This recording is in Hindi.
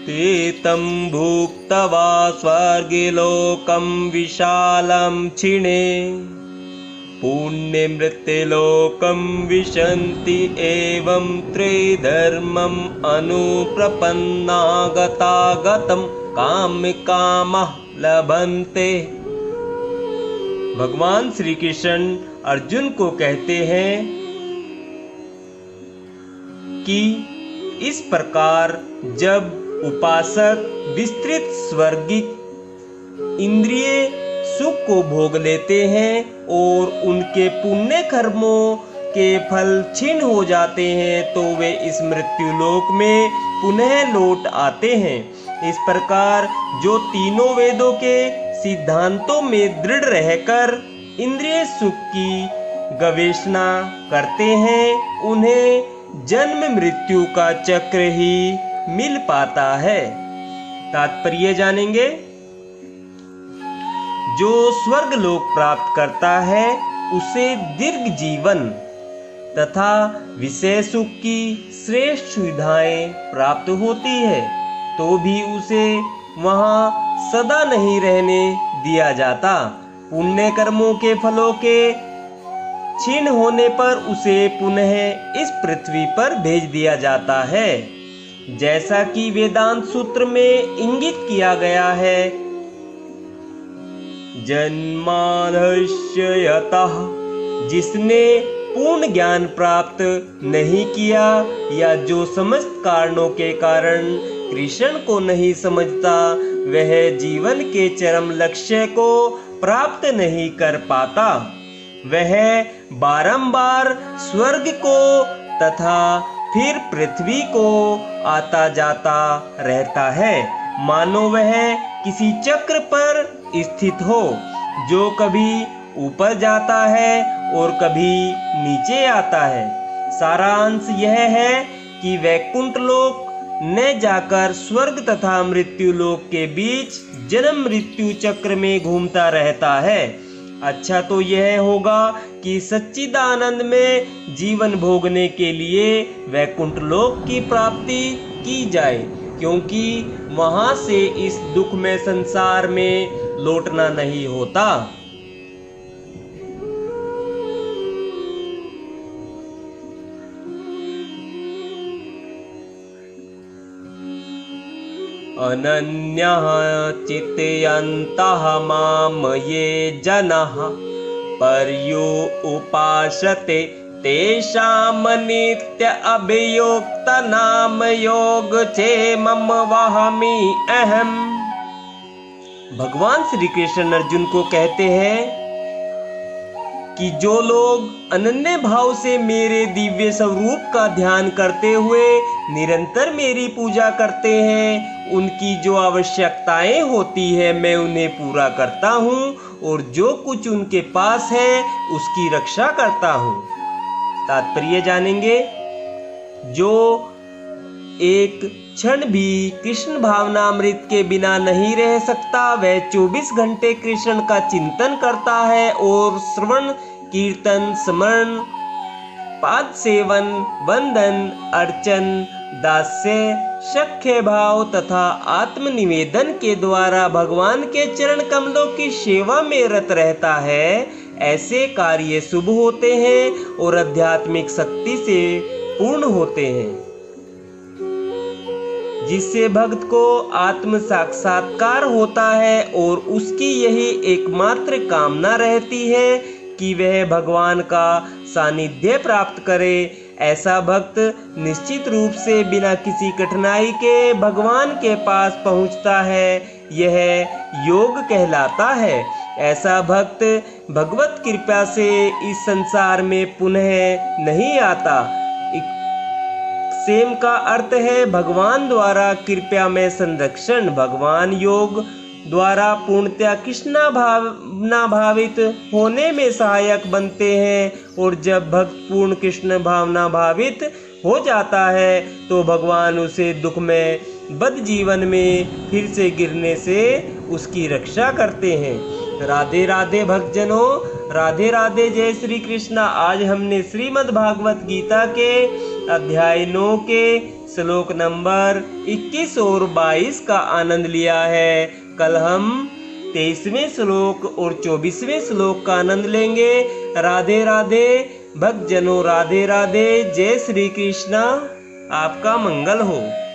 ते तं भुक्त्वा स्वर्गलोकं विशालं क्षिणे पुण्यमृत्यलोकं विशन्ति एवं त्रिधर्मम् अनुप्रपन्ना गतागतं कामकामः लभन्ते। भगवान श्री कृष्ण अर्जुन को कहते हैं कि इस प्रकार जब उपासक विस्तृत स्वर्गिक इंद्रिय सुख को भोग लेते हैं और उनके पुण्य कर्मों के फल क्षीण हो जाते हैं तो वे इस मृत्युलोक में पुनः लौट आते हैं। इस प्रकार जो तीनों वेदों के सिद्धांतों में दृढ़ रहकर इंद्रिय सुख की गवेषणा करते हैं उन्हें जन्म मृत्यु का चक्र ही मिल पाता है। तात्पर्य जानेंगे। जो स्वर्ग लोक प्राप्त करता है उसे दीर्घ जीवन तथा विषय सुख की श्रेष्ठ सुविधाएं प्राप्त होती है तो भी उसे वहां सदा नहीं रहने दिया जाता। पुण्य कर्मों के फलों के क्षीण होने पर उसे पुनः इस पृथ्वी पर भेज दिया जाता है। जैसा कि वेदांत सूत्र में इंगित किया गया है, जन्माद्यस्य यतः, जिसने पूर्ण ज्ञान प्राप्त नहीं किया या जो समस्त कारणों के कारण कृष्ण को नहीं समझता वह जीवन के चरम लक्ष्य को प्राप्त नहीं कर पाता। वह बारंबार स्वर्ग को तथा फिर पृथ्वी को आता जाता रहता है, मानो वह किसी चक्र पर स्थित हो जो कभी ऊपर जाता है और कभी नीचे आता है। सारांश यह है कि वैकुंठ लोक न जाकर स्वर्ग तथा मृत्यु लोक के बीच जन्म मृत्यु चक्र में घूमता रहता है। अच्छा तो यह होगा कि सच्चिदानंद में जीवन भोगने के लिए वैकुंठ लोक की प्राप्ति की जाए, क्योंकि वहां से इस दुखमय संसार में लौटना नहीं होता। अनन्यः चिन्तयन्तः मां ये जनाः पर्युपासते तेषां नित्य अभियुक्तानां योगक्षेमं वहामि अहम्। भगवान श्री कृष्ण अर्जुन को कहते हैं कि जो लोग अनन्य भाव से मेरे दिव्य स्वरूप का ध्यान करते हुए निरंतर मेरी पूजा करते हैं, उनकी जो आवश्यकताएं होती है मैं उन्हें पूरा करता हूँ और जो कुछ उनके पास है उसकी रक्षा करता हूँ। तात्पर्य जानेंगे। जो एक क्षण भी कृष्ण भावनामृत के बिना नहीं रह सकता वह 24 घंटे कृष्ण का चिंतन करता है और श्रवण कीर्तन स्मरण पाद सेवन वंदन अर्चन दास्य सख्य भाव तथा आत्मनिवेदन के द्वारा भगवान के चरण कमलों की सेवा में रत रहता है। ऐसे कार्य शुभ होते हैं और आध्यात्मिक शक्ति से पूर्ण होते हैं, जिससे भक्त को आत्म साक्षात्कार होता है और उसकी यही एकमात्र कामना रहती है कि वह भगवान का सानिध्य प्राप्त करे। ऐसा भक्त निश्चित रूप से बिना किसी कठिनाई के भगवान के पास पहुंचता है, यह योग कहलाता है। ऐसा भक्त भगवत कृपा से इस संसार में पुनः नहीं आता। सेम का अर्थ है भगवान द्वारा कृपया में संरक्षण। भगवान योग द्वारा पूर्णतया कृष्णा भावना भावित होने में सहायक बनते हैं और जब भक्त पूर्ण कृष्ण भावना भावित हो जाता है तो भगवान उसे दुख में बद जीवन में फिर से गिरने से उसकी रक्षा करते हैं। राधे राधे भक्तजनों, राधे राधे, जय श्री कृष्णा। आज हमने श्रीमद् भागवत गीता के अध्याय 9 के श्लोक नंबर 21 और 22 का आनंद लिया है। कल हम 23वें श्लोक और 24वें श्लोक का आनंद लेंगे। राधे राधे भक्तजनों, राधे राधे। जय श्री कृष्णा। आपका मंगल हो।